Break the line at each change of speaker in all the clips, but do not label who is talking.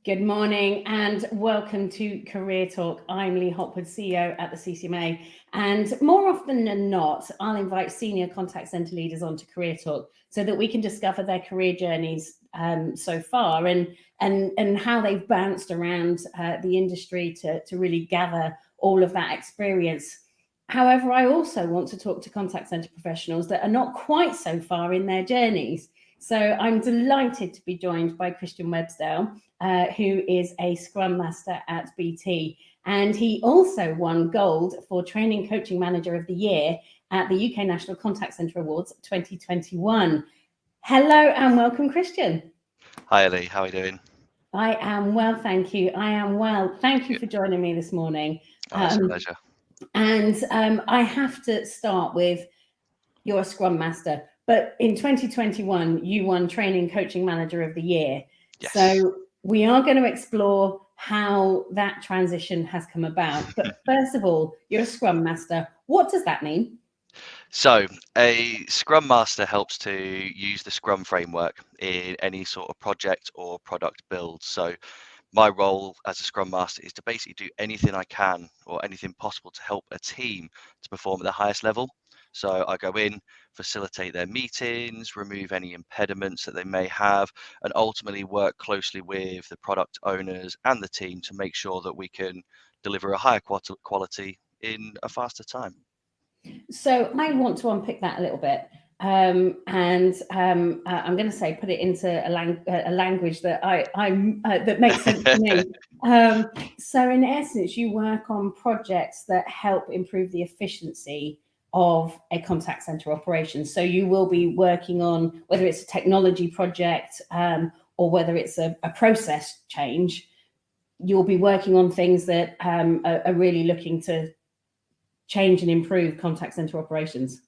Good morning and welcome to Career Talk. I'm Lee Hopwood, CEO at the CCMA. And more often than not, I'll invite senior contact centre leaders onto Career Talk so that we can discover their career journeys so far and how they've bounced around the industry to really gather all of that experience. However, I also want to talk to contact centre professionals that are not quite so far in their journeys. So I'm delighted to be joined by Kristian Websdale, who is a Scrum Master at BT. And he also won gold for Training Coaching Manager of the Year at the UK National Contact Centre Awards 2021. Hello and welcome, Kristian.
Hi, Ellie. How are you doing?
I am well, thank you. I am well. Thank you for joining me this morning.
It's a pleasure.
And I have to start with, you're a Scrum Master, but in 2021, you won Training Coaching Manager of the Year.
Yes.
So we are going to explore how that transition has come about. But first of all, you're a Scrum Master. What does that mean?
So a Scrum Master helps to use the Scrum framework in any sort of project or product build. So my role as a Scrum Master is to basically do anything I can or anything possible to help a team to perform at the highest level. So I go in, facilitate their meetings, remove any impediments that they may have, and ultimately work closely with the product owners and the team to make sure that we can deliver a higher quality in a faster time.
So I want to unpick that a little bit. I'm going to say put it into a language that that makes sense to me. So in essence, you work on projects that help improve the efficiency of a contact center operation. So you will be working on whether it's a technology project or whether it's a process change. You'll be working on things that are really looking to change and improve contact center operations.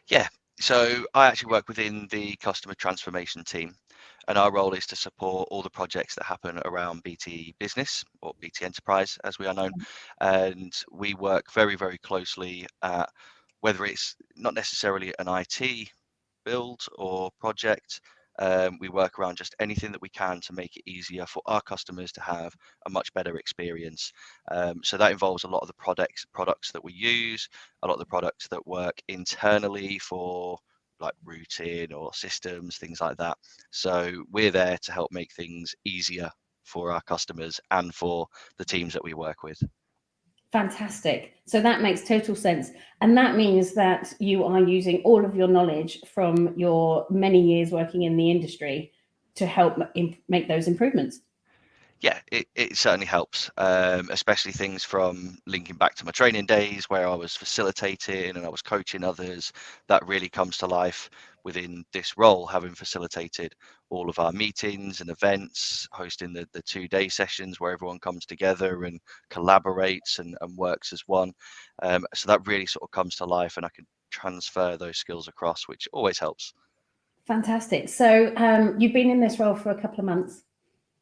Yeah, so I actually work within the customer transformation team, and our role is to support all the projects that happen around BT Business or BT Enterprise, as we are known. And we work very, very closely at whether it's not necessarily an IT build or project. We work around just anything that we can to make it easier for our customers to have a much better experience. So that involves a lot of the products that we use, a lot of the products that work internally for like routing or systems, things like that. So we're there to help make things easier for our customers and for the teams that we work with.
Fantastic. So that makes total sense. And that means that you are using all of your knowledge from your many years working in the industry to help make those improvements.
Yeah, it certainly helps, especially things from linking back to my training days where I was facilitating and I was coaching others. That really comes to life within this role, having facilitated all of our meetings and events, hosting the 2-day sessions where everyone comes together and collaborates and works as one. So that really sort of comes to life, and I can transfer those skills across, which always helps.
Fantastic. So you've been in this role for a couple of months.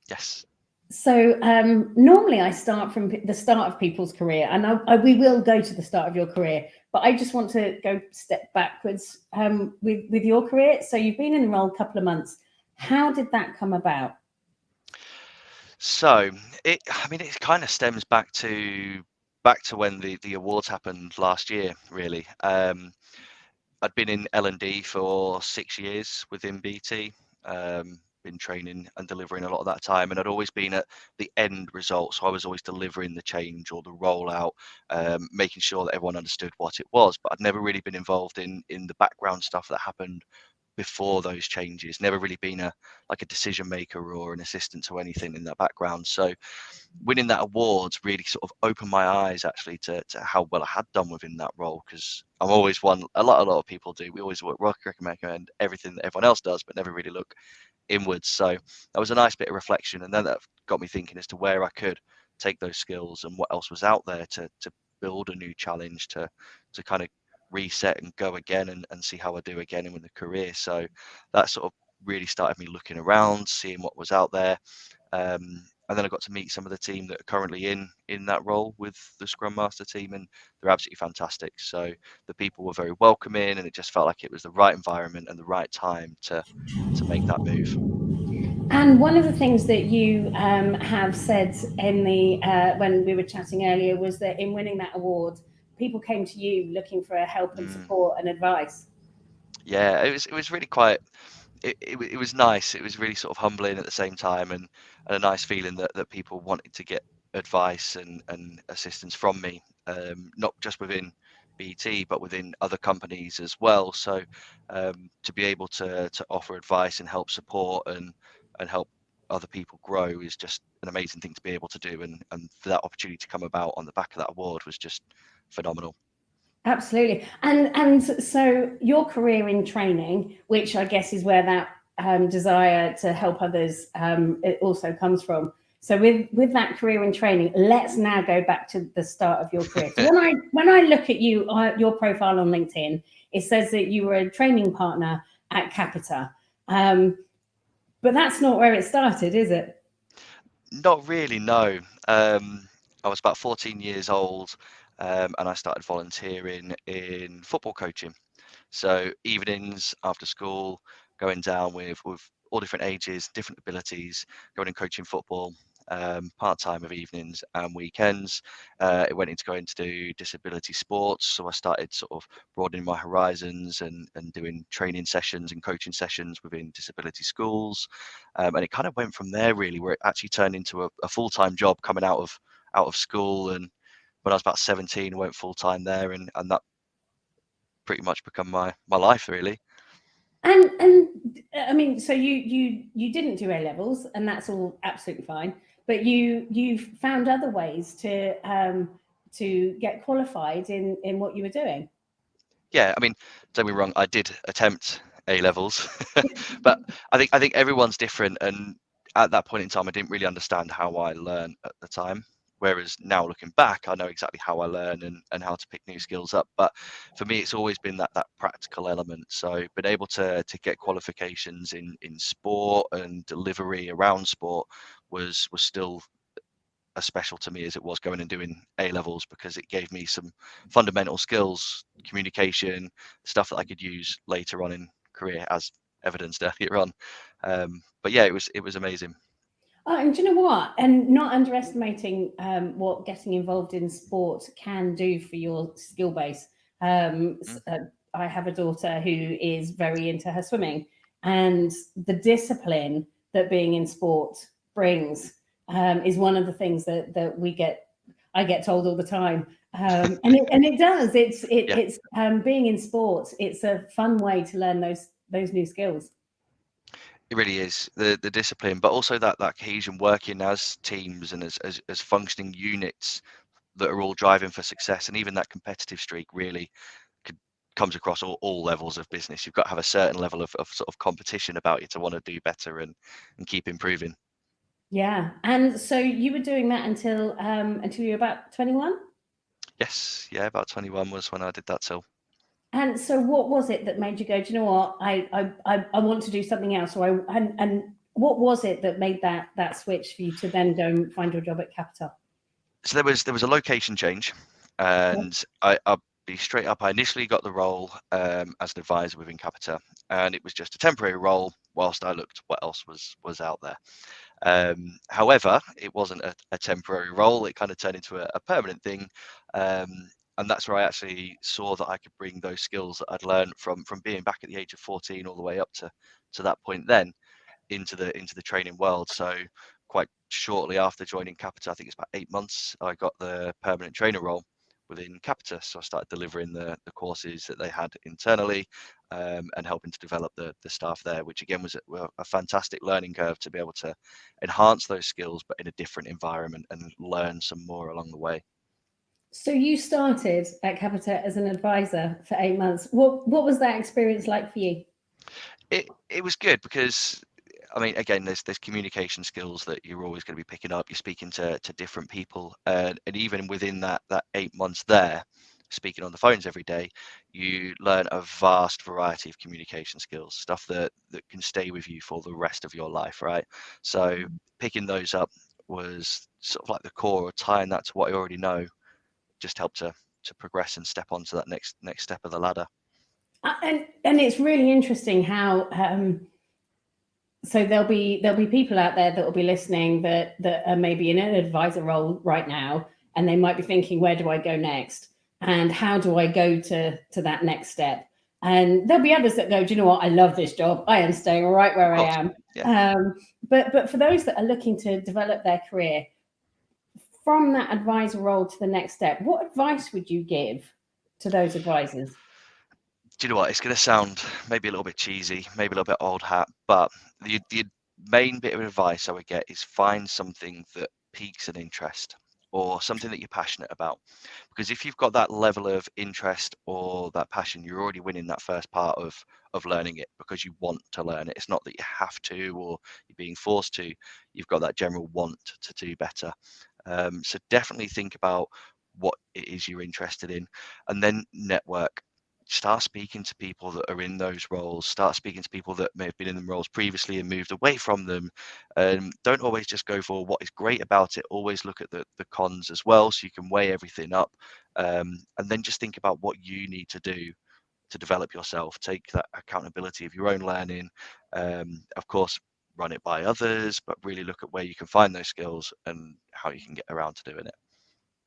Yes.
So normally I start from the start of people's career, and we will go to the start of your career, but I just want to go step backwards with your career. So you've been in the role a couple of months. How did that come about?
So it kind of stems back to when the awards happened last year, really. I'd been in L&D for 6 years within BT, been training and delivering a lot of that time, and I'd always been at the end result. So I was always delivering the change or the rollout, making sure that everyone understood what it was, but I'd never really been involved in the background stuff that happened before those changes. Never really been a decision maker or an assistant to anything in that background. So winning that awards really sort of opened my eyes actually to how well I had done within that role, because I'm always one, a lot of people do, we always recommend everything that everyone else does but never really look inwards. So that was a nice bit of reflection, and then that got me thinking as to where I could take those skills and what else was out there to build a new challenge, to kind of reset and go again and see how I do again in the career. So that sort of really started me looking around, seeing what was out there. And then I got to meet some of the team that are currently in that role with the Scrum Master team, and they're absolutely fantastic. So the people were very welcoming, and it just felt like it was the right environment and the right time to make that move.
And one of the things that you have said in the when we were chatting earlier was that in winning that award, people came to you looking for help and
Mm,
support and advice.
yeah, it was really quite. It was nice. It was really sort of humbling at the same time, and a nice feeling that people wanted to get advice and assistance from me, not just within BT, but within other companies as well. So to be able to offer advice and help support and help other people grow is just an amazing thing to be able to do. And for that opportunity to come about on the back of that award was just phenomenal.
Absolutely. And so your career in training, which I guess is where that desire to help others it also comes from. So with that career in training, let's now go back to the start of your career. So when I look at you your profile on LinkedIn, it says that you were a training partner at Capita. Um, but that's not where it started, is it?
Not really, no. I was about 14 years old, and I started volunteering in football coaching. So evenings after school, going down with all different ages, different abilities, going and coaching football, part time of evenings and weekends. It went into going to do disability sports, so I started sort of broadening my horizons and doing training sessions and coaching sessions within disability schools, and it kind of went from there really, where it actually turned into a full time job coming out of school. And when I was about 17, I went full time there, and that pretty much become my life really.
And I mean, so you didn't do A levels, and that's all absolutely fine. But you've found other ways to get qualified in what you were doing.
Yeah, I mean, don't be wrong, I did attempt A levels, but I think everyone's different, and at that point in time, I didn't really understand how I learned at the time. Whereas now looking back, I know exactly how I learn and how to pick new skills up. But for me, it's always been that practical element. So being able to get qualifications in sport and delivery around sport was still as special to me as it was going and doing A levels, because it gave me some fundamental skills, communication, stuff that I could use later on in career, as evidenced earlier on. But yeah, it was amazing.
Oh, and do you know what? And not underestimating what getting involved in sport can do for your skill base.
Mm.
I have a daughter who is very into her swimming, and the discipline that being in sport brings is one of the things that I get told all the time. And it does.
Yeah,
It's being in sports. It's a fun way to learn those new skills.
it really is the discipline, but also that cohesion, working as teams and as functioning units that are all driving for success, and even that competitive streak really could, comes across all levels of business. You've got to have a certain level of sort of competition about you to want to do better and keep improving.
Yeah. And so you were doing that until you were about 21?
Yes, yeah, about 21 was when I did that till.
And so what was it that made you go, do you know what? I want to do something else, or and what was it that made that switch for you to then go and find your job at Capital?
So there was a location change, and I'll be straight up. I initially got the role as an advisor within Capita, and it was just a temporary role whilst I looked what else was out there. However, it wasn't a temporary role. It kind of turned into a permanent thing. Um, and that's where I actually saw that I could bring those skills that I'd learned from being back at the age of 14 all the way up to that point then into the training world. So quite shortly after joining Capita, I think it's about 8 months, I got the permanent trainer role within Capita. So I started delivering the courses that they had internally, and helping to develop the staff there, which again was a fantastic learning curve to be able to enhance those skills, but in a different environment, and learn some more along the way.
So you started at Capita as an advisor for 8 months. What was that experience like for you?
It was good because, I mean, again, there's communication skills that you're always going to be picking up. You're speaking to different people, and even within that 8 months there, speaking on the phones every day, you learn a vast variety of communication skills, stuff that can stay with you for the rest of your life, right? So picking those up was sort of like the core, or tying that to what I already know, just helped to progress and step onto that next step of the ladder.
And it's really interesting how So there'll be people out there that will be listening that are maybe in an advisor role right now, and they might be thinking, where do I go next? And how do I go to that next step? And there'll be others that go, do you know what? I love this job. I am staying right where I am.
Yeah.
But for those that are looking to develop their career from that advisor role to the next step, what advice would you give to those advisors?
Do you know what? It's going to sound maybe a little bit cheesy, maybe a little bit old hat, but the main bit of advice I would get is find something that piques an interest or something that you're passionate about. Because if you've got that level of interest or that passion, you're already winning that first part of learning it because you want to learn it. It's not that you have to or you're being forced to. You've got that general want to do better. So definitely think about what it is you're interested in, and then network. Start speaking to people that are in those roles. Start speaking to people that may have been in the roles previously and moved away from them. Don't always just go for what is great about it. Always look at the cons as well, so you can weigh everything up. And then just think about what you need to do to develop yourself. Take that accountability of your own learning. Of course, run it by others, but really look at where you can find those skills and how you can get around to doing it.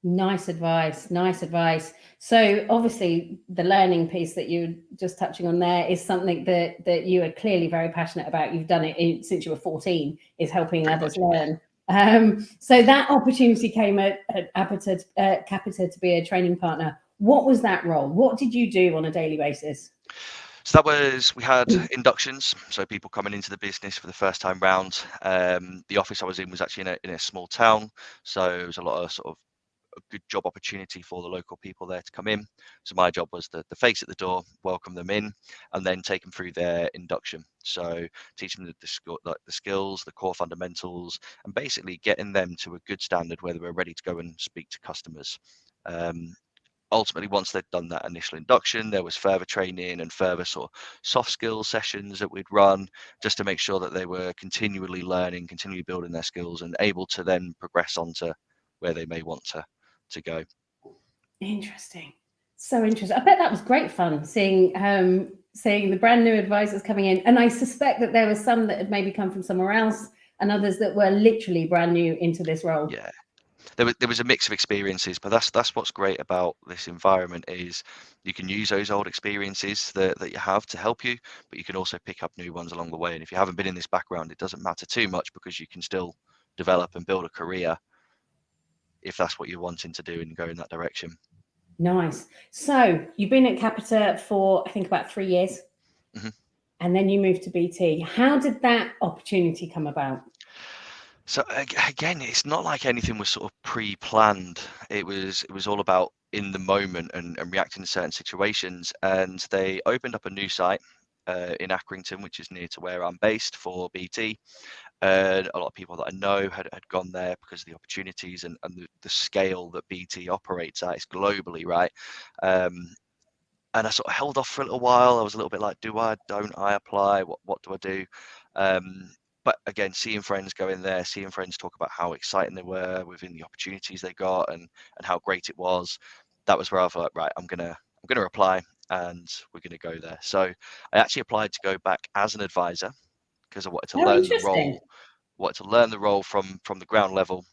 Nice advice. Nice advice. So obviously the learning piece that you're just touching on there is something that you are clearly very passionate about. You've done it since you were 14, is helping
Pretty
others
much,
learn. So that opportunity came at Capita to be a training partner. What was that role? What did you do on a daily basis?
So we had inductions, so people coming into the business for the first time round. The office I was in was actually in a small town, so it was a lot of sort of a good job opportunity for the local people there to come in. So my job was the face at the door, welcome them in, and then take them through their induction. So teaching them the skills, the core fundamentals, and basically getting them to a good standard where they were ready to go and speak to customers. Ultimately, once they'd done that initial induction, there was further training and further sort of soft skills sessions that we'd run just to make sure that they were continually learning, continually building their skills and able to then progress on to where they may want to go.
Interesting. So interesting. I bet that was great fun seeing the brand new advisors coming in. And I suspect that there were some that had maybe come from somewhere else and others that were literally brand new into this role.
Yeah. There was a mix of experiences, but that's what's great about this environment is you can use those old experiences that you have to help you, but you can also pick up new ones along the way. And if you haven't been in this background, it doesn't matter too much because you can still develop and build a career if that's what you're wanting to do and go in that direction.
Nice. So you've been at Capita for, I think, about 3 years.
Mm-hmm.
And then you moved to BT. How did that opportunity come about?
So again, it's not like anything was sort of pre-planned. It was all about in the moment and reacting to certain situations. And they opened up a new site in Accrington, which is near to where I'm based for BT. And a lot of people that I know had gone there because of the opportunities and the scale that BT operates at. It's globally, right? And I sort of held off for a little while. I was a little bit like, don't I apply? What do I do? But again, seeing friends go in there, seeing friends talk about how exciting they were within the opportunities they got and how great it was, that was where I thought, right, I'm gonna apply and we're gonna go there. So I actually applied to go back as an advisor because I wanted to
Oh,
learn
interesting.
the role from the ground level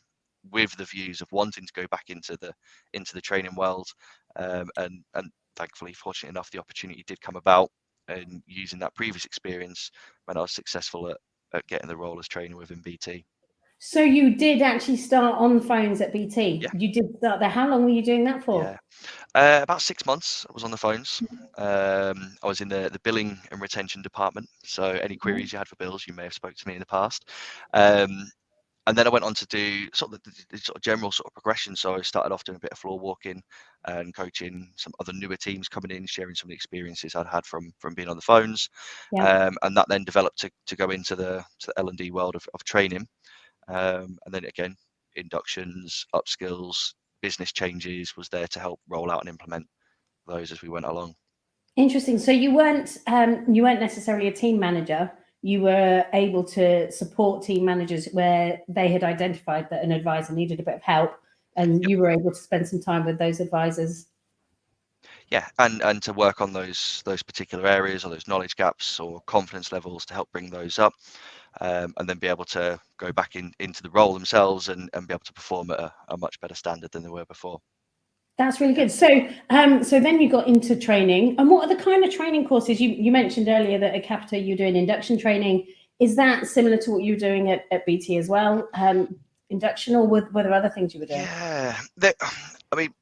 with the views of wanting to go back into the training world, and thankfully, fortunate enough, the opportunity did come about, and using that previous experience when I was successful at getting the role as trainer within BT.
So you did actually start on the phones at BT.
Yeah,
You did start there. How long were you doing that for?
yeah. About 6 months, I was on the phones. I was in the billing and retention department. So any queries you had for bills, you may have spoke to me in the past. Um, and then I went on to do sort of the sort of general sort of progression. So I started off doing a bit of floor walking and coaching some other newer teams coming in, sharing some of the experiences I'd had from being on the phones,
Yeah.
and that then developed to go into the L&D world of training, and then again inductions, upskills, business changes was there to help roll out and implement those as we went along.
Interesting. So you weren't necessarily a team manager. You were able to support team managers where they had identified that an advisor needed a bit of help, and
Yep.
you were able to spend some time with those advisors.
Yeah, and to work on those particular areas or those knowledge gaps or confidence levels to help bring those up, and then be able to go back into the role themselves and be able to perform at a much better standard than they were before.
That's really good. So, so then you got into training, and what are the kind of training courses you mentioned earlier that at Capita you're doing induction training? Is that similar to what you were doing at BT as well? Induction, or were there other things you were doing?
Yeah, I mean,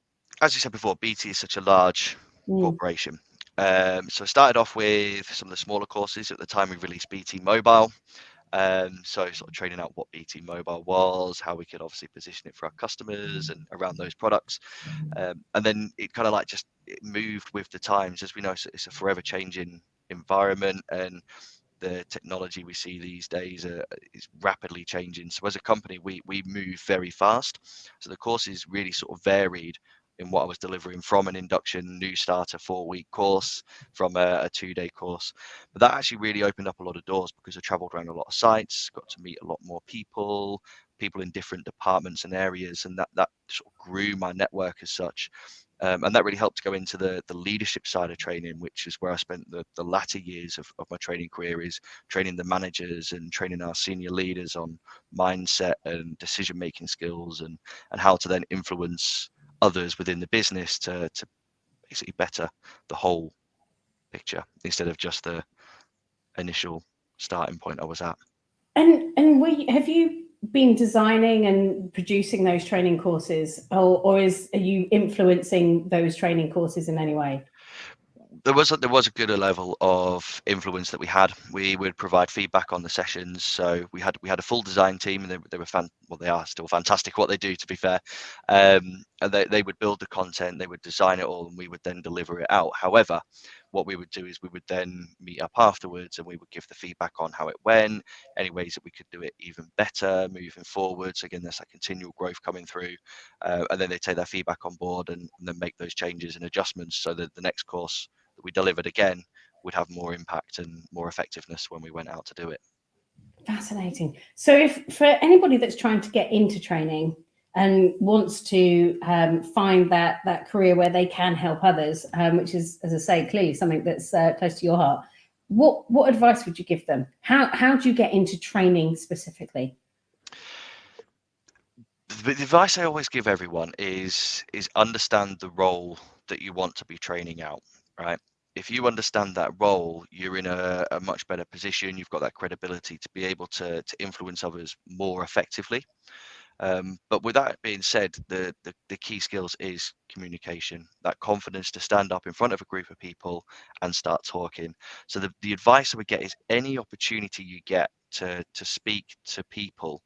as you said before, BT is such a large corporation. So I started off with some of the smaller courses. At the time, we released BT Mobile. So sort of training out what BT Mobile was, how we could obviously position it for our customers and around those products. And then it kind of like it moved with the times. As we know, it's a forever changing environment, and the technology we see these days is rapidly changing. So as a company, we move very fast. So the courses really sort of varied in what I was delivering, from an induction new starter 4-week course, from a 2-day course. But that actually really opened up a lot of doors, because I traveled around a lot of sites, got to meet a lot more people in different departments and areas, and that sort of grew my network as such. And that really helped to go into the leadership side of training, which is where I spent the latter years of my training career, is training the managers and training our senior leaders on mindset and decision-making skills, and how to then influence others within the business to basically better the whole picture, instead of just the initial starting point I was at.
And have you been designing and producing those training courses, or are you influencing those training courses in any way?
There was a good level of influence that we had. We would provide feedback on the sessions, so we had a full design team, and they were they are still fantastic what they do, to be fair. And they would build the content, they would design it all, and we would then deliver it out. However, what we would do is we would then meet up afterwards, and we would give the feedback on how it went, any ways that we could do it even better moving forwards. Again, there's that continual growth coming through, and then they take that feedback on board and then make those changes and adjustments, so that the next course that we delivered again would have more impact and more effectiveness when we went out to do it.
Fascinating. So, if for anybody that's trying to get into training and wants to find that career where they can help others, which is, as I say, clearly something that's close to your heart, what advice would you give them? How do you get into training specifically?
The advice I always give everyone is understand the role that you want to be training out, right? If you understand that role, you're in a much better position. You've got that credibility to be able to influence others more effectively. But with that being said, the key skills is communication, that confidence to stand up in front of a group of people and start talking. So the advice I would get is, any opportunity you get to speak to people,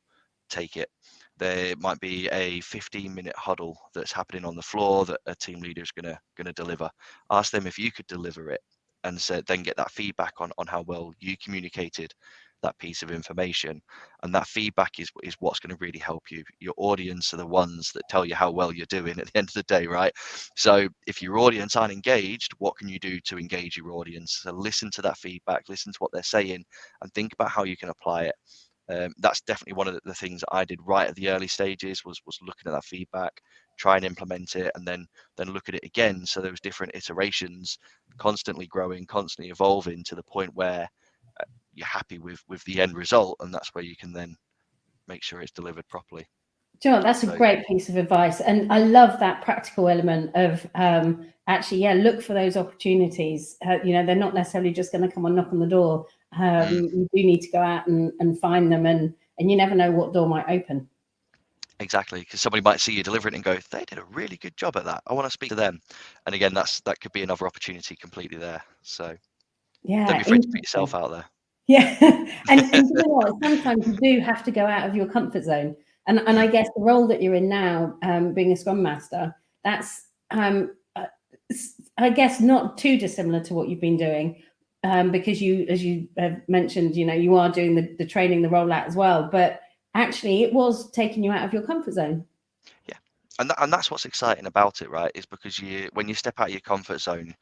take it. There might be a 15-minute huddle that's happening on the floor that a team leader is gonna deliver. Ask them if you could deliver it, and so then get that feedback on how well you communicated that piece of information. And that feedback is what's going to really help you. Your audience are the ones that tell you how well you're doing at the end of the day, right? So if your audience aren't engaged, what can you do to engage your audience? So listen to that feedback, listen to what they're saying, and think about how you can apply it. That's definitely one of the things that I did right at the early stages, was looking at that feedback, try and implement it, and then look at it again. So there was different iterations, constantly growing, constantly evolving, to the point where you're happy with the end result, and that's where you can then make sure it's delivered properly.
Sure, that's a great piece of advice, and I love that practical element of actually, look for those opportunities. They're not necessarily just going to come and knock on the door. You do need to go out and find them, and you never know what door might open.
Exactly, because somebody might see you deliver it and go, they did a really good job at that, I want to speak to them. And again, that could be another opportunity completely there. So don't be afraid to put yourself out there.
Yeah, and you know what? Sometimes you do have to go out of your comfort zone, and I guess the role that you're in now, being a Scrum Master, that's I guess not too dissimilar to what you've been doing, because you, as you have mentioned, you are doing the training, the rollout as well. But actually, it was taking you out of your comfort zone.
Yeah, And that's what's exciting about it, right? Is because when you step out of your comfort zone,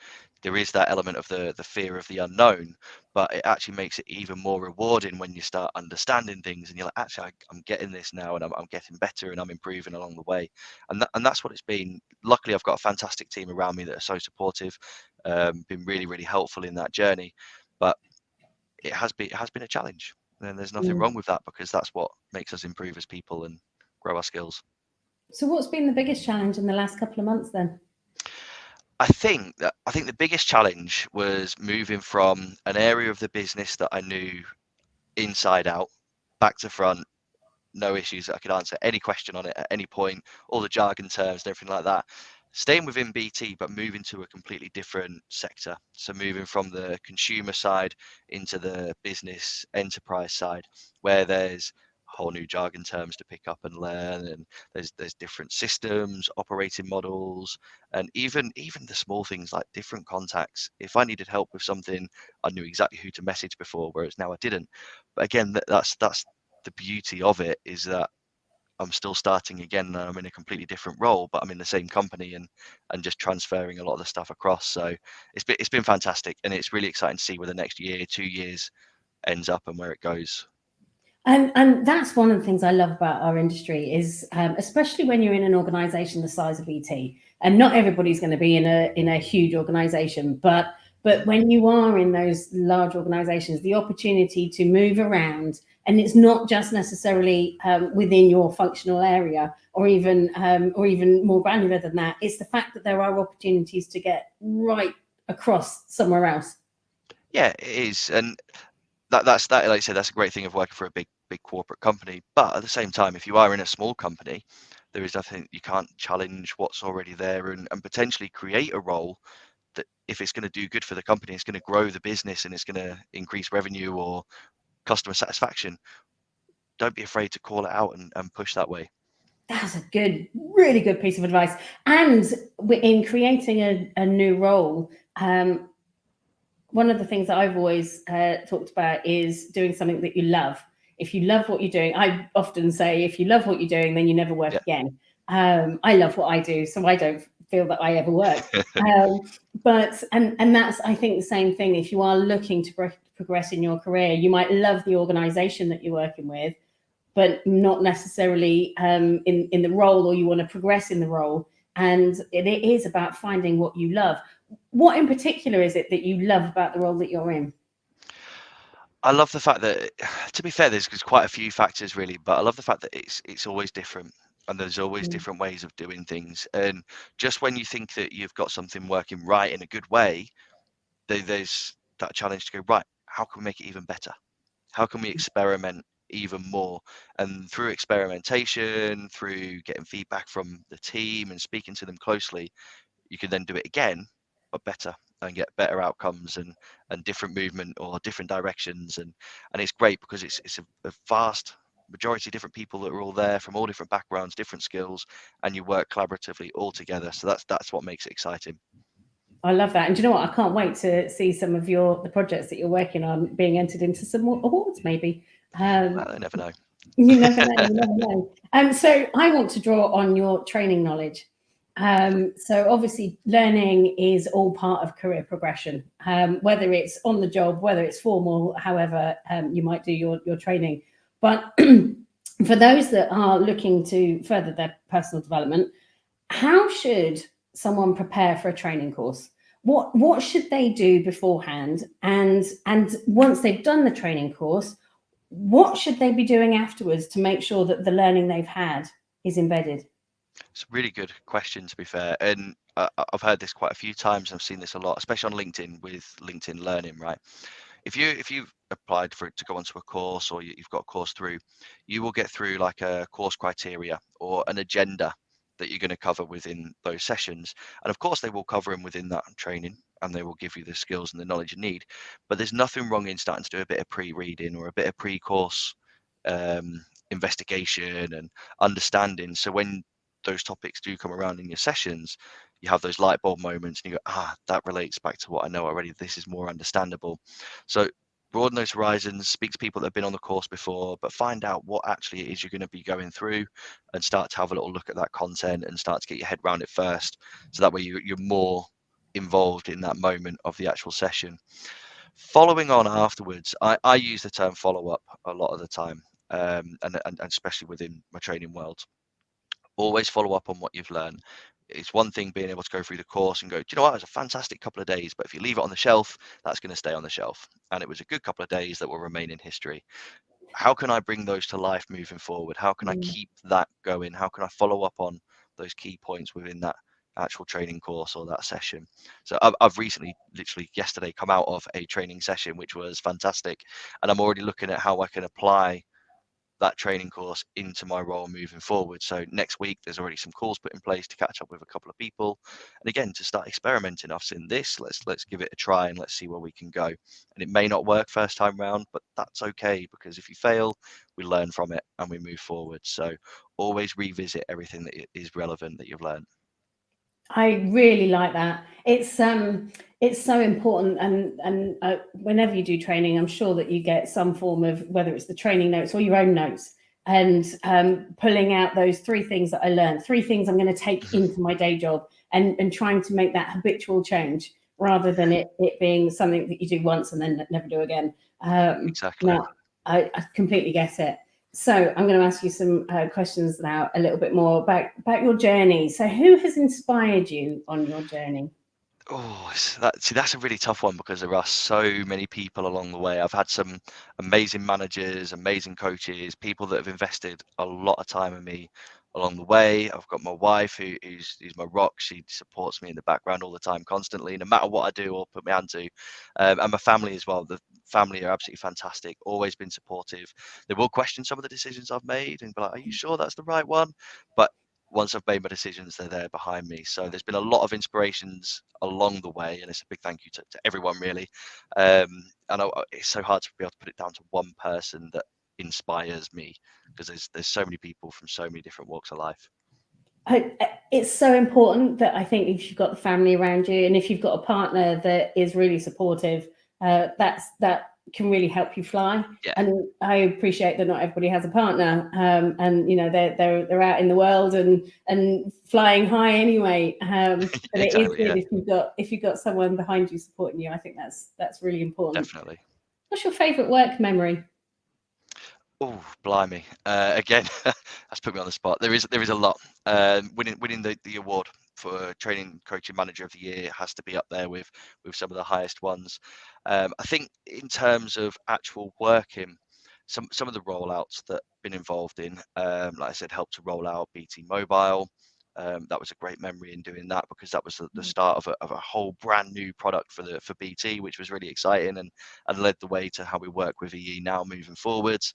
there is that element of the fear of the unknown, but it actually makes it even more rewarding when you start understanding things and you're like, actually, I'm getting this now, and I'm getting better, and I'm improving along the way. And that's what it's been. Luckily, I've got a fantastic team around me that are so supportive, been really, really helpful in that journey. But it has been a challenge, and there's nothing
Mm.
wrong with that, because that's what makes us improve as people and grow our skills.
So what's been the biggest challenge in the last couple of months then?
I think the biggest challenge was moving from an area of the business that I knew inside out, back to front, no issues, that I could answer any question on it at any point, all the jargon terms and everything like that. Staying within BT, but moving to a completely different sector. So moving from the consumer side into the business enterprise side, where there's whole new jargon terms to pick up and learn, and there's different systems, operating models, and even the small things like different contacts. If I needed help with something, I knew exactly who to message before, whereas now I didn't. But again, that's the beauty of it, is that I'm still starting again, and I'm in a completely different role, but I'm in the same company, and just transferring a lot of the stuff across. So it's been fantastic, and it's really exciting to see where the next year, 2 years ends up and where it goes.
And that's one of the things I love about our industry is, especially when you're in an organisation the size of BT, and not everybody's going to be in a huge organisation, but when you are in those large organisations, the opportunity to move around, and it's not just necessarily within your functional area, or even more granular than that. It's the fact that there are opportunities to get right across somewhere else.
Yeah, it is, and that's that. Like I said, that's a great thing of working for a big corporate company. But at the same time, if you are in a small company, there is nothing you can't challenge what's already there, and potentially create a role that, if it's going to do good for the company, it's going to grow the business, and it's going to increase revenue or customer satisfaction. Don't be afraid to call it out, and push that way.
That's a good, really good piece of advice. And in creating a new role, one of the things that I've always talked about is doing something that you love. If you love what you're doing, I often say, if you love what you're doing, then you never work
Yeah.
again. I love what I do, so I don't feel that I ever work. Um, but that's, I think, the same thing. If you are looking to progress in your career, you might love the organisation that you're working with, but not necessarily in the role, or you want to progress in the role. And it is about finding what you love. What in particular is it that you love about the role that you're in?
I love the fact that, to be fair, there's quite a few factors really, but I love the fact that it's always different, and there's always
Mm.
different ways of doing things. And just when you think that you've got something working right in a good way, there's that challenge to go, right, how can we make it even better? How can we experiment even more? And through experimentation, through getting feedback from the team and speaking to them closely, you can then do it again, but better, and get better outcomes, and different movement or different directions. And it's great because it's a vast majority of different people that are all there from all different backgrounds, different skills, and you work collaboratively all together. So that's what makes it exciting.
I love that. And do you know what? I can't wait to see some of the projects that you're working on being entered into some awards, maybe. Um,
Well, I never know.
you never know. You never know. So I want to draw on your training knowledge. So obviously, learning is all part of career progression, whether it's on the job, whether it's formal, however you might do your training. But for those that are looking to further their personal development, how should someone prepare for a training course? What should they do beforehand? And once they've done the training course, what should they be doing afterwards to make sure that the learning they've had is embedded?
It's a really good question, to be fair, and I've heard this quite a few times. I've seen this a lot, especially on LinkedIn with LinkedIn Learning. Right, if you've applied for it to go onto a course, or you've got a course through, you will get through like a course criteria or an agenda that you're going to cover within those sessions. And of course, they will cover them within that training, and they will give you the skills and the knowledge you need. But there's nothing wrong in starting to do a bit of pre-reading or a bit of pre-course investigation and understanding. So when those topics do come around in your sessions, you have those light bulb moments, and you go, that relates back to what I know already. This is more understandable. So broaden those horizons, speak to people that have been on the course before, but find out what actually it is you're going to be going through, and start to have a little look at that content and start to get your head around it first, so that way you're more involved in that moment of the actual session. Following on afterwards, I use the term follow-up a lot of the time, and especially within my training world. Always follow up on what you've learned. It's one thing being able to go through the course and go, do you know what, it was a fantastic couple of days, but if you leave it on the shelf, that's going to stay on the shelf. And it was a good couple of days that will remain in history. How can I bring those to life moving forward? How can I keep that going? How can I follow up on those key points within that actual training course or that session? So I've recently, literally yesterday, come out of a training session, which was fantastic. And I'm already looking at how I can apply that training course into my role moving forward. So next week, there's already some calls put in place to catch up with a couple of people, and again, to start experimenting. I've seen this, let's give it a try and let's see where we can go. And it may not work first time round, but that's okay, because if you fail, we learn from it and we move forward. So always revisit everything that is relevant that you've learned.
I really like that. It's so important, and whenever you do training, I'm sure that you get some form of, whether it's the training notes or your own notes, and pulling out those 3 things that I learned, 3 things I'm going to take into my day job, and trying to make that habitual change, rather than it being something that you do once and then never do again.
Exactly.
No, I completely get it. So I'm going to ask you some questions now, a little bit more about your journey. So who has inspired you on your journey?
Oh, that's a really tough one, because there are so many people along the way. I've had some amazing managers, amazing coaches, people that have invested a lot of time in me along the way. I've got my wife who's my rock. She supports me in the background all the time, constantly, no matter what I do or put my hand to. And my family as well. The family are absolutely fantastic, always been supportive. They will question some of the decisions I've made and be like, are you sure that's the right one? But once I've made my decisions, they're there behind me. So there's been a lot of inspirations along the way, and it's a big thank you to everyone, really. I know it's so hard to be able to put it down to one person that inspires me, because there's so many people from so many different walks of life.
It's so important that, I think, if you've got the family around you, and if you've got a partner that is really supportive, that can really help you fly.
Yeah.
And I appreciate that not everybody has a partner, and they're out in the world and flying high anyway. But it is
Exactly.
good
Yeah.
if you've got someone behind you supporting you. I think that's really important.
Definitely.
What's your favourite work memory?
Oh, blimey! Again, that's put me on the spot. There is a lot. Winning the award for training coaching manager of the year has to be up there with some of the highest ones. I think in terms of actual working, some of the rollouts that I've been involved in, like I said, helped to roll out BT Mobile. That was a great memory in doing that, because that was the start of a whole brand new product for BT, which was really exciting, and led the way to how we work with EE now moving forwards.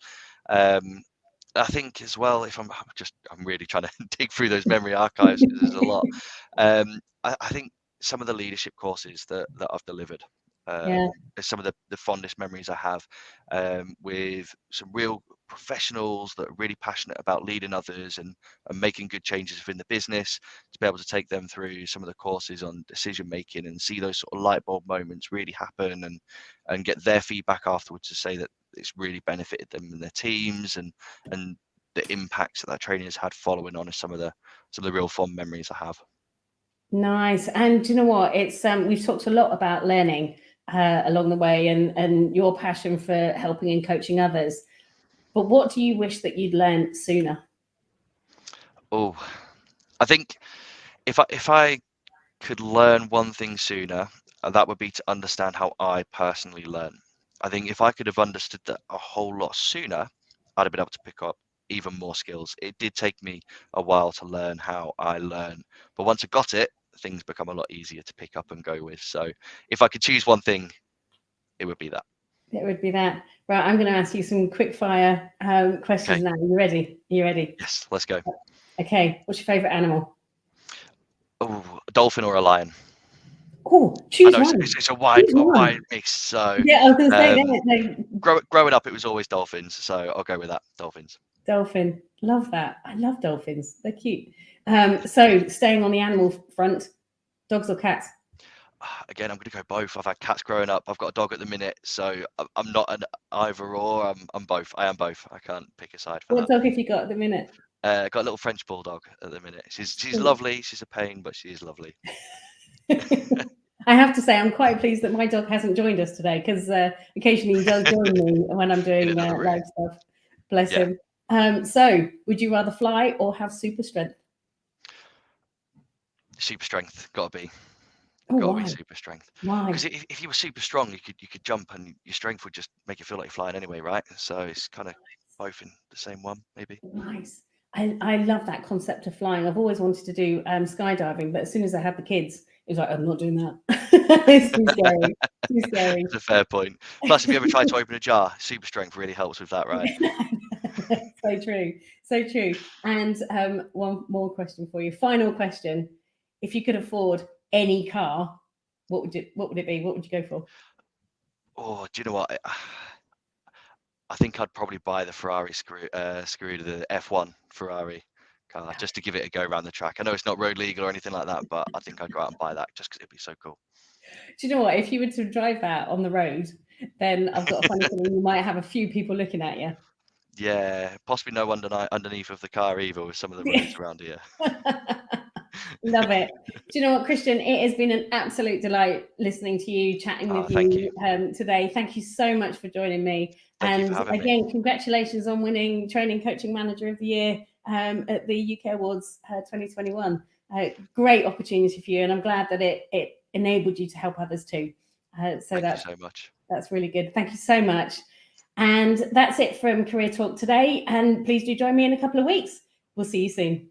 I think as well, if I'm really trying to dig through those memory archives, because there's a lot. I think some of the leadership courses that I've delivered,
Yeah.
are some of the fondest memories I have, with some real professionals that are really passionate about leading others and making good changes within the business. To be able to take them through some of the courses on decision making and see those sort of light bulb moments really happen, and get their feedback afterwards to say that it's really benefited them and their teams, and the impacts that training has had following on, is some of the real fond memories I have.
Nice. And do you know what? It's we've talked a lot about learning along the way, and your passion for helping and coaching others. But what do you wish that you'd learned sooner?
Oh, I think if I could learn one thing sooner, that would be to understand how I personally learn. I think if I could have understood that a whole lot sooner, I'd have been able to pick up even more skills. It did take me a while to learn how I learn, but once I got it, things become a lot easier to pick up and go with. So if I could choose one thing, it would be that.
It would be that. Right, I'm going to ask you some quick fire questions
Okay.
now. Are you ready? Are you ready?
Yes, let's go.
Okay. What's your favorite animal?
Oh, a dolphin or a lion?
Oh,
I
choose
know
one.
it's
Choose
a
one.
wide mix. So
Yeah, I was going to say
um,
that. No,
growing up, it was always dolphins. So I'll go with that. Dolphins.
dolphin. Love that. I love dolphins. They're cute. So staying on the animal front, dogs or cats?
Again, I'm going to go both. I've had cats growing up. I've got a dog at the minute, so I'm not an either or. I'm both. I am both. I can't pick a side for
What
that.
dog have you got at the minute?
Got a little French bulldog at the minute. She's lovely. She's a pain, but she is lovely.
I have to say, I'm quite pleased that my dog hasn't joined us today, because occasionally he does join me when I'm doing live stuff. Bless him. So, would you rather fly or have super strength?
Super strength, gotta be.
Oh,
Gotta
why?
be super strength.
Why?
Because if you were super strong, you could jump, and your strength would just make you feel like you're flying anyway, right? So it's kind of both in the same one, maybe.
Nice. I love that concept of flying. I've always wanted to do skydiving, but as soon as I had the kids, it was like, I'm not doing that. It's too scary. Too scary.
That's a fair point. Plus, if you ever tried to open a jar, super strength really helps with that, right?
So true. So true. And one more question for you. Final question. If you could afford any car, what would it be? What would you go for?
Oh, do you know what? I think I'd probably buy the Ferrari Scuderia, the F1 Ferrari car, just to give it a go around the track. I know it's not road legal or anything like that, but I think I'd go out and buy that just because it'd be so cool.
Do you know what? If you were to drive that on the road, then I've got a funny feeling you might have a few people looking at you.
Yeah, possibly no underneath of the car either with some of the roads around here.
Love it. Do you know what, Kristian? It has been an absolute delight listening to you, chatting with you today. Thank you so much for joining me.
Thank you for having me.
Congratulations on winning Training Coaching Manager of the Year at the UK Awards 2021. Great opportunity for you, and I'm glad that it enabled you to help others too.
Thank you so much.
That's really good. Thank you so much. And that's it from Career Talk today. And please do join me in a couple of weeks. We'll see you soon.